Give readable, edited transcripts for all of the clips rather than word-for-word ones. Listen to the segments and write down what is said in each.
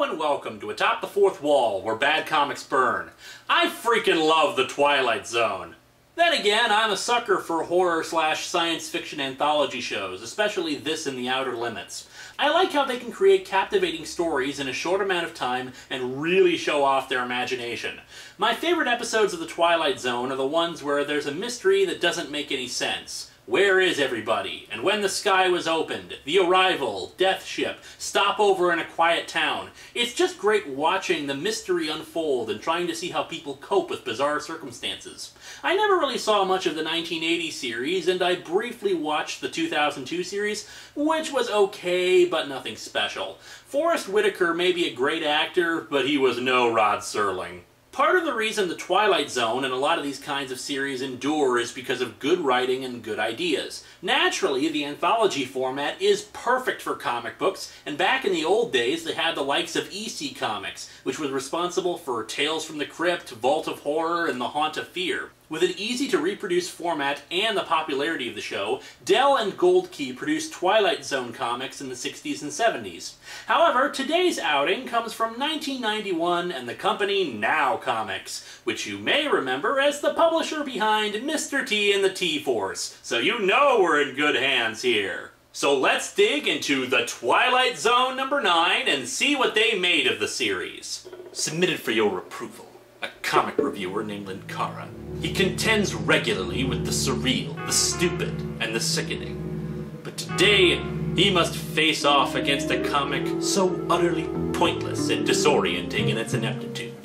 Hello and welcome to Atop the Fourth Wall, where bad comics burn. I freaking love the Twilight Zone. Then again, I'm a sucker for horror/science fiction anthology shows, especially this in The Outer Limits. I like how they can create captivating stories in a short amount of time and really show off their imagination. My favorite episodes of The Twilight Zone are the ones where there's a mystery that doesn't make any sense. Where is everybody? And when the sky was opened, the arrival, death ship, stopover in a quiet town. It's just great watching the mystery unfold and trying to see how people cope with bizarre circumstances. I never really saw much of the 1980 series, and I briefly watched the 2002 series, which was okay, but nothing special. Forrest Whitaker may be a great actor, but he was no Rod Serling. Part of the reason the Twilight Zone and a lot of these kinds of series endure is because of good writing and good ideas. Naturally, the anthology format is perfect for comic books, and back in the old days they had the likes of EC Comics, which was responsible for Tales from the Crypt, Vault of Horror, and The Haunt of Fear. With an easy-to-reproduce format and the popularity of the show, Dell and Goldkey produced Twilight Zone comics in the 60s and 70s. However, today's outing comes from 1991 and the company Now Comics, which you may remember as the publisher behind Mr. T and the T-Force, so you know we're in good hands here. So let's dig into the Twilight Zone number 9 and see what they made of the series. Submitted for your approval, a comic reviewer named Linkara. He contends regularly with the surreal, the stupid, and the sickening. But today, he must face off against a comic so utterly pointless and disorienting in its ineptitude.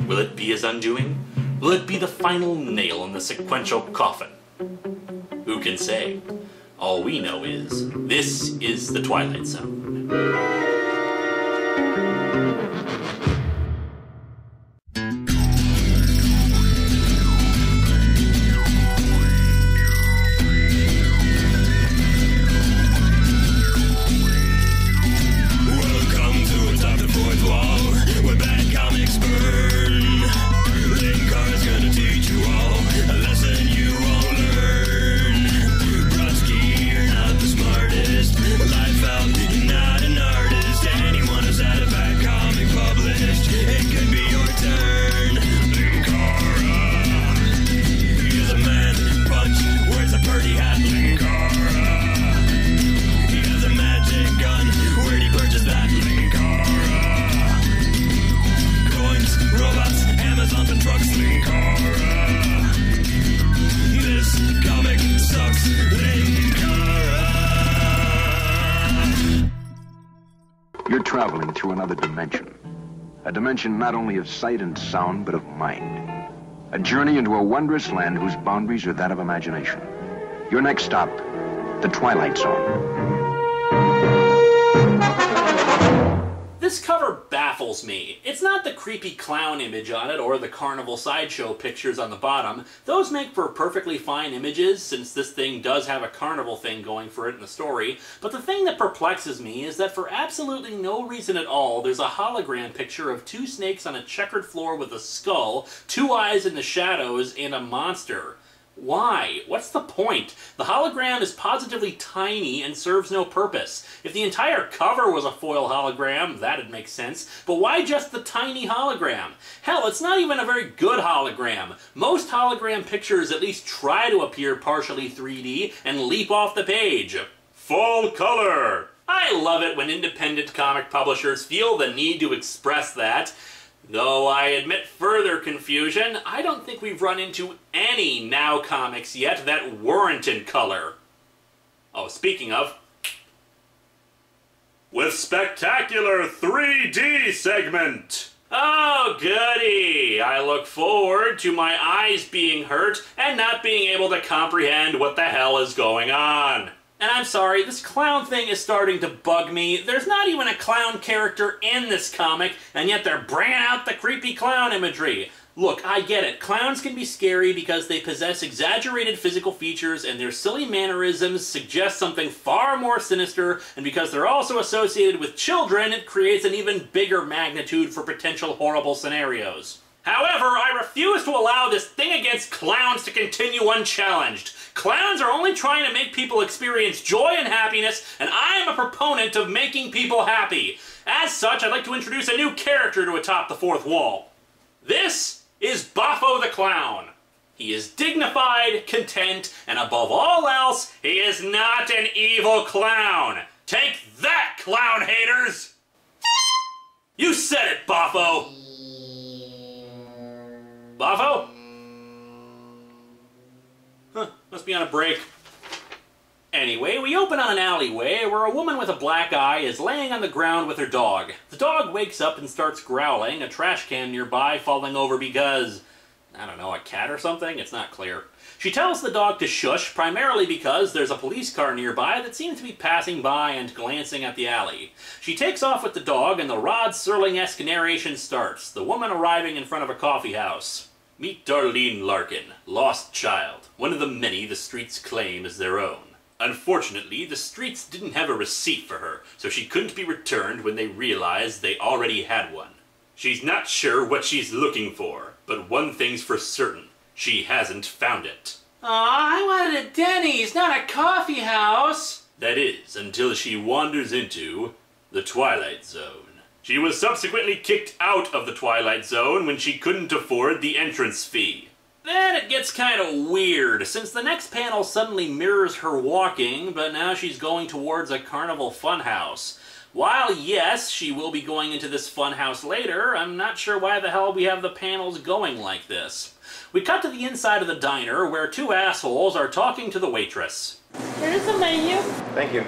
Will it be his undoing? Will it be the final nail in the sequential coffin? Who can say? All we know is, this is the Twilight Zone. Welcome to Atop the Fourth Wall, where bad comics burn. Linkara's gonna teach you all a lesson you won't learn. Brodsky, you're not the smartest. Life out, you're not an artist. Anyone who's had a bad comic published, it could be your turn. Linkara, he's a man punch, wears a parody hat. Linkara, he has a magic gun. Where'd he purchase that? Linkara, coins, robots, Amazons and trucks. Linkara, this comic sucks. Linkara. You're traveling through another dimension. A dimension not only of sight and sound, but of mind. A journey into a wondrous land whose boundaries are that of imagination. Your next stop, the Twilight Zone. This cover baffles me. It's not the creepy clown image on it or the carnival sideshow pictures on the bottom. Those make for perfectly fine images, since this thing does have a carnival thing going for it in the story. But the thing that perplexes me is that for absolutely no reason at all, there's a hologram picture of two snakes on a checkered floor with a skull, two eyes in the shadows, and a monster. Why? What's the point? The hologram is positively tiny and serves no purpose. If the entire cover was a foil hologram, that'd make sense, but why just the tiny hologram? Hell, it's not even a very good hologram. Most hologram pictures at least try to appear partially 3D and leap off the page. Full color! I love it when independent comic publishers feel the need to express that. Though I admit further confusion, I don't think we've run into any Now comics yet that weren't in color. Oh, speaking of... with spectacular 3D segment! Oh, goody! I look forward to my eyes being hurt and not being able to comprehend what the hell is going on. And I'm sorry, this clown thing is starting to bug me. There's not even a clown character in this comic, and yet they're bringing out the creepy clown imagery. Look, I get it. Clowns can be scary because they possess exaggerated physical features and their silly mannerisms suggest something far more sinister, and because they're also associated with children, it creates an even bigger magnitude for potential horrible scenarios. However, I refuse to allow this thing against clowns to continue unchallenged. Clowns are only trying to make people experience joy and happiness, and I am a proponent of making people happy. As such, I'd like to introduce a new character to Atop the Fourth Wall. This is Boffo the Clown. He is dignified, content, and above all else, he is not an evil clown. Take that, clown haters! You said it, Boffo! Boffo? Huh, must be on a break. Anyway, we open on an alleyway where a woman with a black eye is laying on the ground with her dog. The dog wakes up and starts growling, a trash can nearby falling over because, I don't know, a cat or something? It's not clear. She tells the dog to shush, primarily because there's a police car nearby that seems to be passing by and glancing at the alley. She takes off with the dog and the Rod Serling-esque narration starts, the woman arriving in front of a coffee house. Meet Darlene Larkin, lost child, one of the many the streets claim as their own. Unfortunately, the streets didn't have a receipt for her, so she couldn't be returned when they realized they already had one. She's not sure what she's looking for, but one thing's for certain. She hasn't found it. Aw, I wanted a Denny's, not a coffee house! That is, until she wanders into the Twilight Zone. She was subsequently kicked out of the Twilight Zone when she couldn't afford the entrance fee. Then it gets kind of weird, since the next panel suddenly mirrors her walking, but now she's going towards a carnival funhouse. While, yes, she will be going into this funhouse later, I'm not sure why the hell we have the panels going like this. We cut to the inside of the diner, where two assholes are talking to the waitress. Here's the menu. Thank you.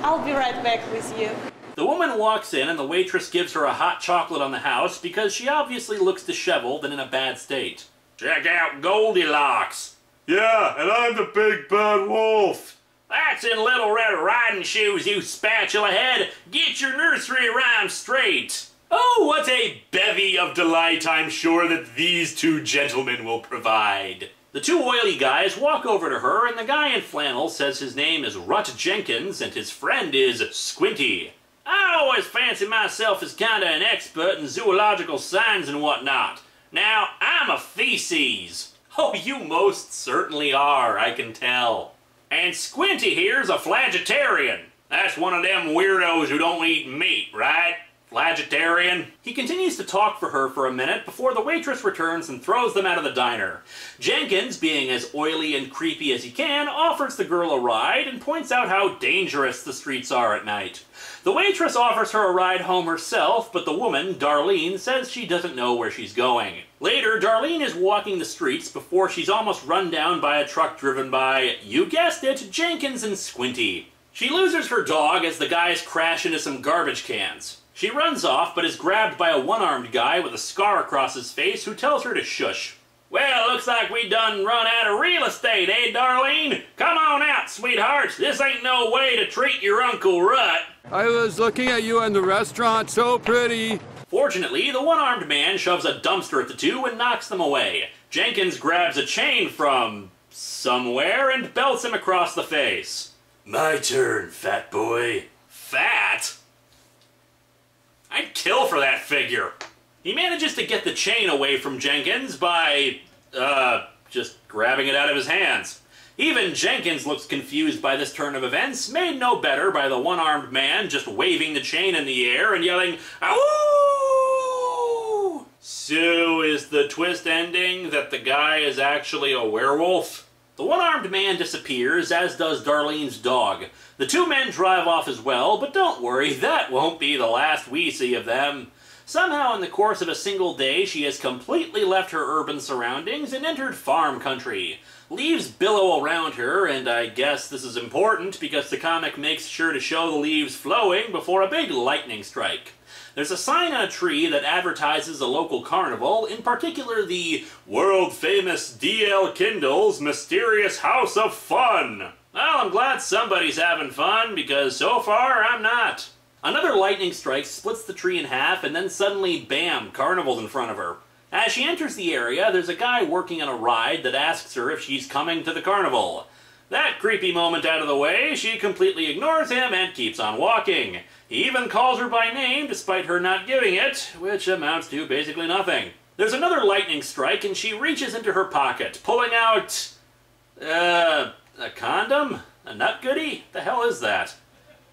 I'll be right back with you. The woman walks in and the waitress gives her a hot chocolate on the house because she obviously looks disheveled and in a bad state. Check out Goldilocks. Yeah, and I'm the big bad wolf. That's in Little Red Riding Shoes, you spatula head. Get your nursery rhyme straight. Oh, what a bevy of delight I'm sure that these two gentlemen will provide. The two oily guys walk over to her and the guy in flannel says his name is Rut Jenkins and his friend is Squinty. I always fancy myself as kinda an expert in zoological signs and whatnot. Now, I'm a feces. Oh, you most certainly are, I can tell. And Squinty here's a flagitarian. That's one of them weirdos who don't eat meat, right? Flagitarian. He continues to talk for her for a minute before the waitress returns and throws them out of the diner. Jenkins, being as oily and creepy as he can, offers the girl a ride and points out how dangerous the streets are at night. The waitress offers her a ride home herself, but the woman, Darlene, says she doesn't know where she's going. Later, Darlene is walking the streets before she's almost run down by a truck driven by, you guessed it, Jenkins and Squinty. She loses her dog as the guys crash into some garbage cans. She runs off, but is grabbed by a one-armed guy with a scar across his face who tells her to shush. Well, looks like we done run out of real estate, eh, Darlene? Come on out, sweetheart. This ain't no way to treat your Uncle Rut. I was looking at you in the restaurant, so pretty. Fortunately, the one-armed man shoves a dumpster at the two and knocks them away. Jenkins grabs a chain from somewhere and belts him across the face. My turn, fat boy. Fat? I'd kill for that figure. He manages to get the chain away from Jenkins by, just grabbing it out of his hands. Even Jenkins looks confused by this turn of events, made no better by the one-armed man just waving the chain in the air and yelling, "Ow!" So is the twist ending that the guy is actually a werewolf? The one-armed man disappears, as does Darlene's dog. The two men drive off as well, but don't worry, that won't be the last we see of them. Somehow in the course of a single day, she has completely left her urban surroundings and entered farm country. Leaves billow around her, and I guess this is important because the comic makes sure to show the leaves flowing before a big lightning strike. There's a sign on a tree that advertises a local carnival, in particular the world-famous D.L. Kindle's Mysterious House of Fun. Well, I'm glad somebody's having fun, because so far I'm not. Another lightning strike splits the tree in half, and then suddenly, bam, carnival's in front of her. As she enters the area, there's a guy working on a ride that asks her if she's coming to the carnival. That creepy moment out of the way, she completely ignores him and keeps on walking. He even calls her by name, despite her not giving it, which amounts to basically nothing. There's another lightning strike, and she reaches into her pocket, pulling out... a condom? A nut goodie? The hell is that?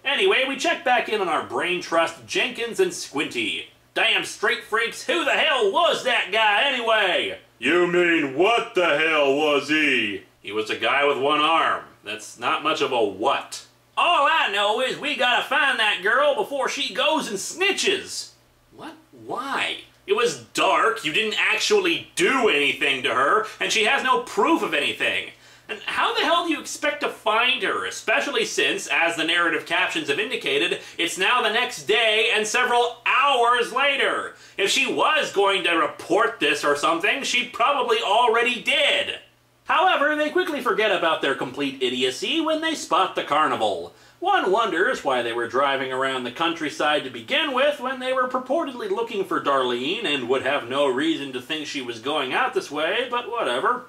Anyway, we check back in on our brain trust Jenkins and Squinty. Damn straight freaks, who the hell was that guy anyway? You mean what the hell was he? He was a guy with one arm. That's not much of a what. All I know is we gotta find that girl before she goes and snitches. What? Why? It was dark, you didn't actually do anything to her, and she has no proof of anything. And how the hell do you expect to find her, especially since, as the narrative captions have indicated, it's now the next day and several hours later? If she was going to report this or something, she probably already did. However, they quickly forget about their complete idiocy when they spot the carnival. One wonders why they were driving around the countryside to begin with when they were purportedly looking for Darlene and would have no reason to think she was going out this way, but whatever.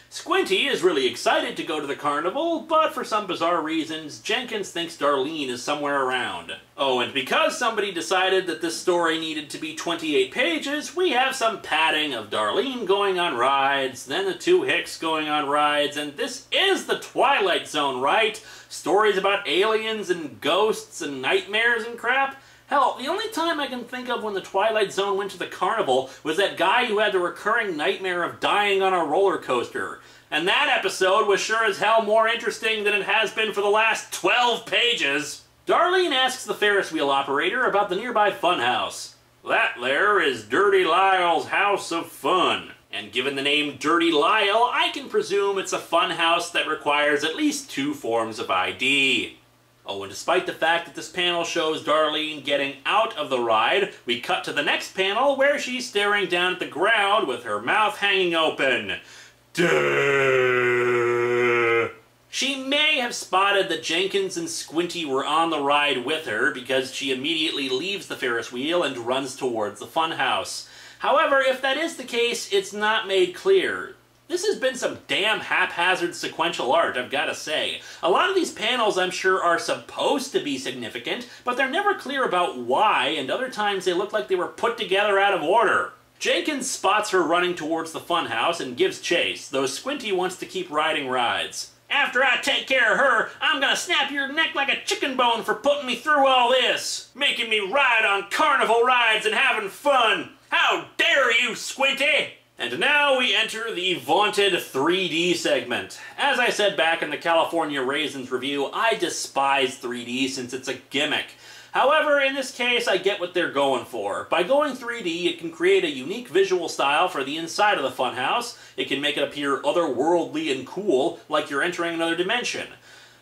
Squinty is really excited to go to the carnival, but for some bizarre reasons, Jenkins thinks Darlene is somewhere around. Oh, and because somebody decided that this story needed to be 28 pages, we have some padding of Darlene going on rides, then the two Hicks going on rides, and this is the Twilight Zone, right? Stories about aliens and ghosts and nightmares and crap? Hell, the only time I can think of when the Twilight Zone went to the carnival was that guy who had the recurring nightmare of dying on a roller coaster. And that episode was sure as hell more interesting than it has been for the last 12 pages. Darlene asks the Ferris wheel operator about the nearby funhouse. That there is Dirty Lyle's House of Fun. And given the name Dirty Lyle, I can presume it's a funhouse that requires at least 2 forms of ID. Oh, and despite the fact that this panel shows Darlene getting out of the ride, we cut to the next panel where she's staring down at the ground with her mouth hanging open. Duh. She may have spotted that Jenkins and Squinty were on the ride with her because she immediately leaves the Ferris wheel and runs towards the funhouse. However, if that is the case, it's not made clear. This has been some damn haphazard sequential art, I've gotta say. A lot of these panels, I'm sure, are supposed to be significant, but they're never clear about why, and other times they look like they were put together out of order. Jenkins spots her running towards the funhouse and gives chase, though Squinty wants to keep riding rides. After I take care of her, I'm gonna snap your neck like a chicken bone for putting me through all this, making me ride on carnival rides and having fun. How dare you, Squinty! And now we enter the vaunted 3D segment. As I said back in the California Raisins review, I despise 3D since it's a gimmick. However, in this case, I get what they're going for. By going 3D, it can create a unique visual style for the inside of the funhouse. It can make it appear otherworldly and cool, like you're entering another dimension.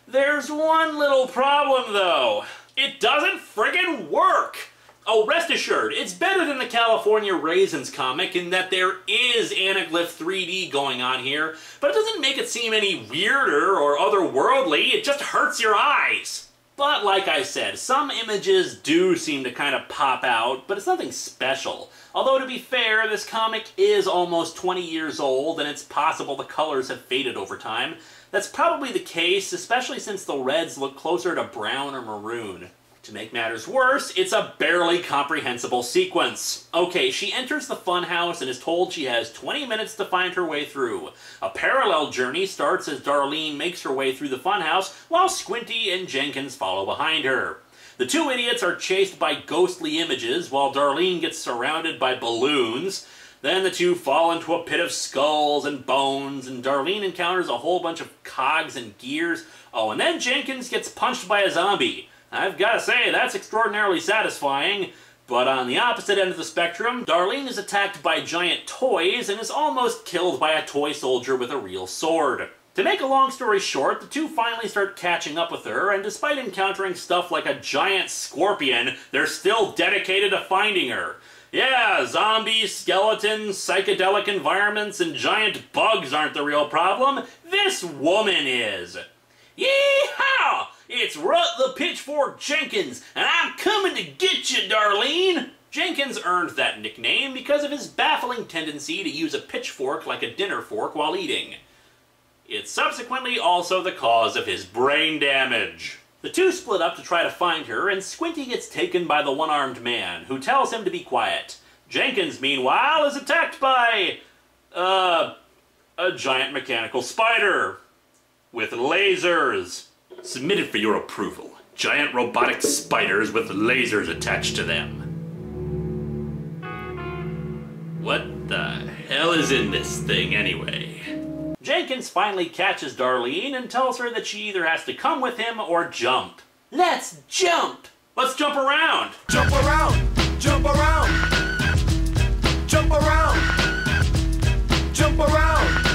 There's one little problem, though. It doesn't friggin' work! Oh, rest assured, it's better than the California Raisins comic in that there is Anaglyph 3D going on here, but it doesn't make it seem any weirder or otherworldly, it just hurts your eyes. But like I said, some images do seem to kind of pop out, but it's nothing special. Although to be fair, this comic is almost 20 years old, and it's possible the colors have faded over time. That's probably the case, especially since the reds look closer to brown or maroon. To make matters worse, it's a barely comprehensible sequence. Okay, she enters the funhouse and is told she has 20 minutes to find her way through. A parallel journey starts as Darlene makes her way through the funhouse, while Squinty and Jenkins follow behind her. The two idiots are chased by ghostly images, while Darlene gets surrounded by balloons. Then the two fall into a pit of skulls and bones, and Darlene encounters a whole bunch of cogs and gears. Oh, and then Jenkins gets punched by a zombie. I've got to say, that's extraordinarily satisfying. But on the opposite end of the spectrum, Darlene is attacked by giant toys and is almost killed by a toy soldier with a real sword. To make a long story short, the two finally start catching up with her, and despite encountering stuff like a giant scorpion, they're still dedicated to finding her. Yeah, zombies, skeletons, psychedelic environments, and giant bugs aren't the real problem. This woman is. Yee-haw! It's Rut the Pitchfork Jenkins, and I'm coming to get you, Darlene! Jenkins earned that nickname because of his baffling tendency to use a pitchfork like a dinner fork while eating. It's subsequently also the cause of his brain damage. The two split up to try to find her, and Squinty gets taken by the one-armed man, who tells him to be quiet. Jenkins, meanwhile, is attacked by... a giant mechanical spider. With lasers. Submitted for your approval. Giant robotic spiders with lasers attached to them. What the hell is in this thing anyway? Jenkins finally catches Darlene and tells her that she either has to come with him or jump. Let's jump! Let's jump around! Jump around! Jump around! Jump around! Jump around!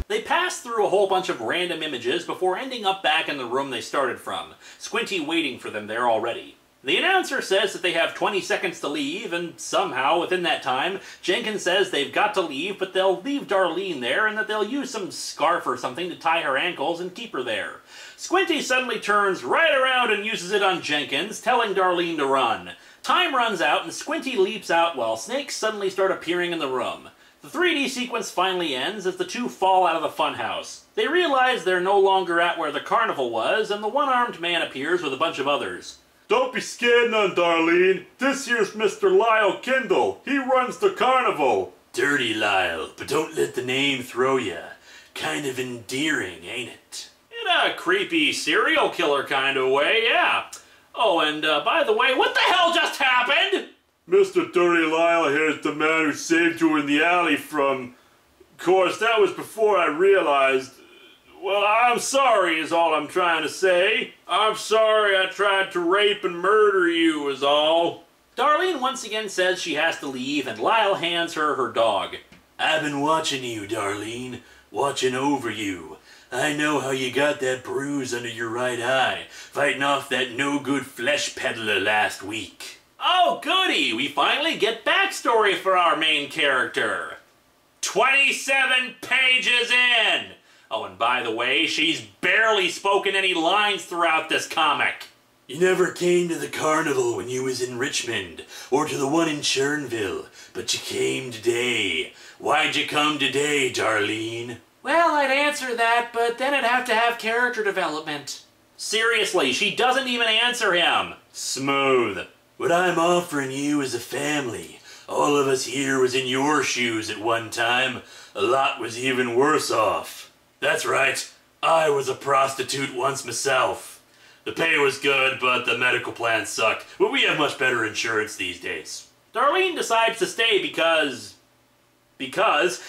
They pass through a whole bunch of random images before ending up back in the room they started from, Squinty waiting for them there already. The announcer says that they have 20 seconds to leave, and somehow, within that time, Jenkins says they've got to leave, but they'll leave Darlene there, and that they'll use some scarf or something to tie her ankles and keep her there. Squinty suddenly turns right around and uses it on Jenkins, telling Darlene to run. Time runs out, and Squinty leaps out while snakes suddenly start appearing in the room. The 3D sequence finally ends as the two fall out of the funhouse. They realize they're no longer at where the carnival was, and the one-armed man appears with a bunch of others. Don't be scared none, Darlene. This here's Mr. Lyle Kindle. He runs the carnival. Dirty Lyle, but don't let the name throw ya. Kind of endearing, ain't it? In a creepy serial killer kind of way, yeah. Oh, and by the way, what the hell just happened? Mr. Dirty Lyle here's the man who saved you in the alley from... Of course, that was before I realized... Well, I'm sorry is all I'm trying to say. I'm sorry I tried to rape and murder you is all. Darlene once again says she has to leave, and Lyle hands her her dog. I've been watching you, Darlene. Watching over you. I know how you got that bruise under your right eye, fighting off that no-good flesh peddler last week. Oh, goody! We finally get backstory for our main character. 27 pages in! Oh, and by the way, she's barely spoken any lines throughout this comic. You never came to the carnival when you was in Richmond, or to the one in Chernville, but you came today. Why'd you come today, Darlene? Well, I'd answer that, but then I'd have to have character development. Seriously, she doesn't even answer him. Smooth. What I'm offering you is a family. All of us here was in your shoes at one time. A lot was even worse off. That's right. I was a prostitute once myself. The pay was good, but the medical plans suck. But we have much better insurance these days. Darlene decides to stay because,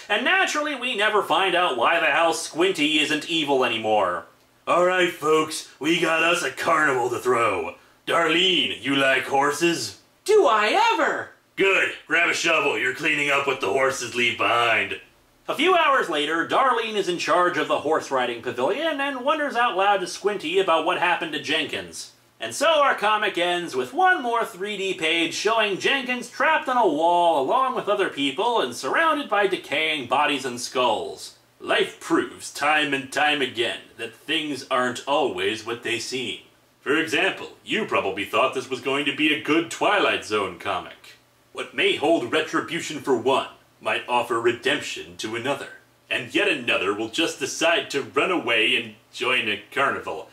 and naturally we never find out why the hell Squinty isn't evil anymore. Alright folks, we got us a carnival to throw. Darlene, you like horses? Do I ever? Good, grab a shovel, you're cleaning up what the horses leave behind. A few hours later, Darlene is in charge of the horse riding pavilion and wonders out loud to Squinty about what happened to Jenkins. And so our comic ends with one more 3D page showing Jenkins trapped on a wall along with other people and surrounded by decaying bodies and skulls. Life proves time and time again that things aren't always what they seem. For example, you probably thought this was going to be a good Twilight Zone comic. What may hold retribution for one might offer redemption to another. And yet another will just decide to run away and join a carnival.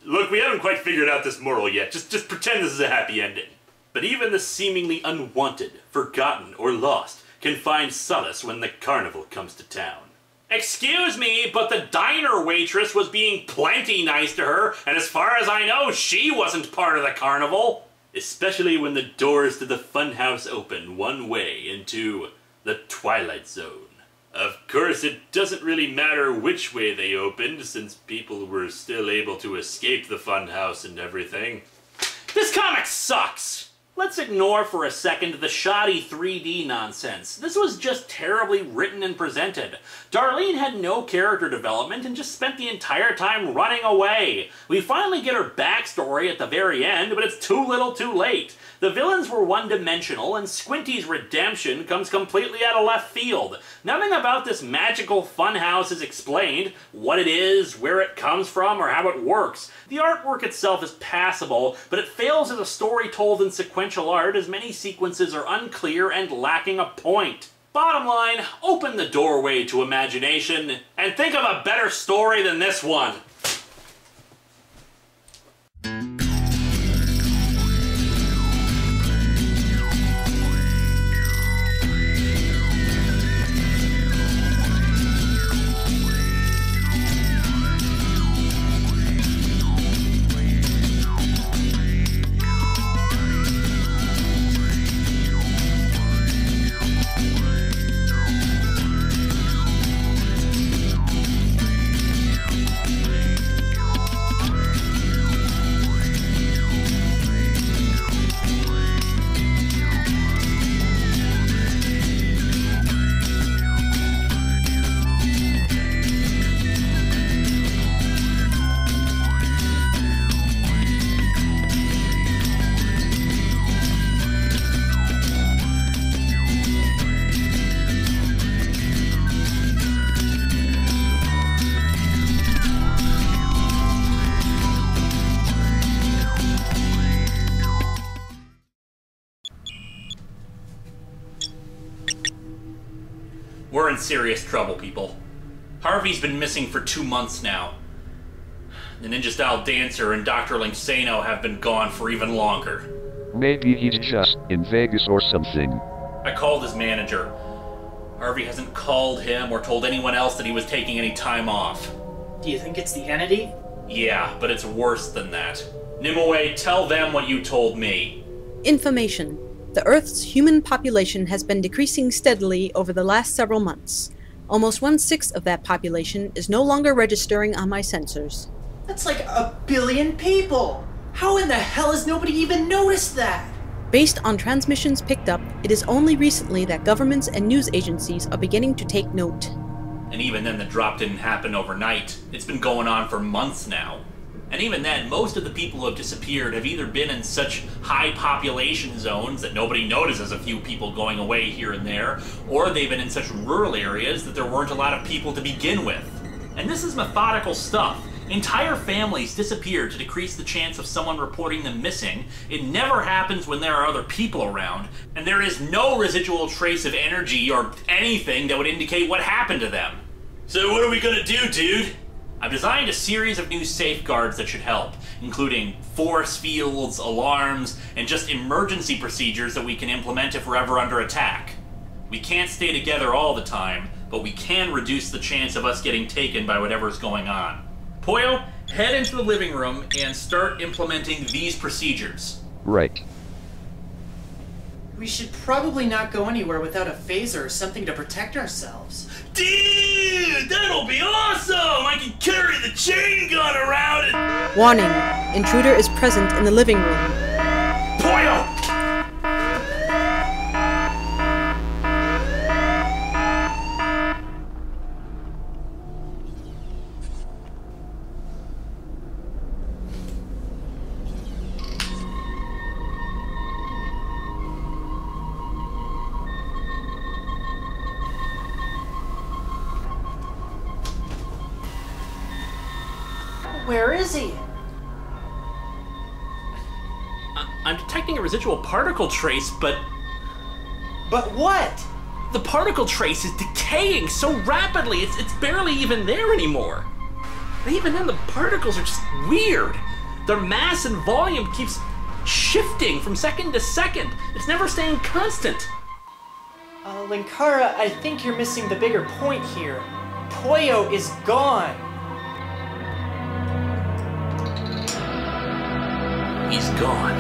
Look, we haven't quite figured out this moral yet. Just pretend this is a happy ending. But even the seemingly unwanted, forgotten, or lost can find solace when the carnival comes to town. Excuse me, but the diner waitress was being plenty nice to her, and as far as I know, she wasn't part of the carnival. Especially when the doors to the funhouse open one way into the Twilight Zone. Of course, it doesn't really matter which way they opened, since people were still able to escape the funhouse and everything. This comic sucks! Let's ignore for a second the shoddy 3D nonsense. This was just terribly written and presented. Darlene had no character development and just spent the entire time running away. We finally get her backstory at the very end, but it's too little too late. The villains were one-dimensional, and Squinty's redemption comes completely out of left field. Nothing about this magical funhouse is explained, what it is, where it comes from, or how it works. The artwork itself is passable, but it fails as a story told in sequential art as many sequences are unclear and lacking a point. Bottom line, open the doorway to imagination, and think of a better story than this one. We're in serious trouble, people. Harvey's been missing for 2 months now. The Ninja-style dancer and Dr. Linksano have been gone for even longer. Maybe he's just in Vegas or something. I called his manager. Harvey hasn't called him or told anyone else that he was taking any time off. Do you think it's the entity? Yeah, but it's worse than that. Nimue, tell them what you told me. Information. The Earth's human population has been decreasing steadily over the last several months. Almost 1/6 of that population is no longer registering on my sensors. That's like 1 billion people! How in the hell has nobody even noticed that? Based on transmissions picked up, it is only recently that governments and news agencies are beginning to take note. And even then, the drop didn't happen overnight. It's been going on for months now. And even then, most of the people who have disappeared have either been in such high population zones that nobody notices a few people going away here and there, or they've been in such rural areas that there weren't a lot of people to begin with. And this is methodical stuff. Entire families disappear to decrease the chance of someone reporting them missing. It never happens when there are other people around, and there is no residual trace of energy or anything that would indicate what happened to them. So what are we gonna do, dude? I've designed a series of new safeguards that should help, including force fields, alarms, and just emergency procedures that we can implement if we're ever under attack. We can't stay together all the time, but we can reduce the chance of us getting taken by whatever's going on. Pollo, head into the living room and start implementing these procedures. Right. We should probably not go anywhere without a phaser or something to protect ourselves. Dude, that'll be awesome! I can carry the chain gun around and... Warning. Intruder is present in the living room. Pollo! Where is he? I'm detecting a residual particle trace, but... But what? The particle trace is decaying so rapidly, it's barely even there anymore. And even then, the particles are just weird. Their mass and volume keeps shifting from second to second. It's never staying constant. Linkara, I think you're missing the bigger point here. Pollo is gone. He's gone.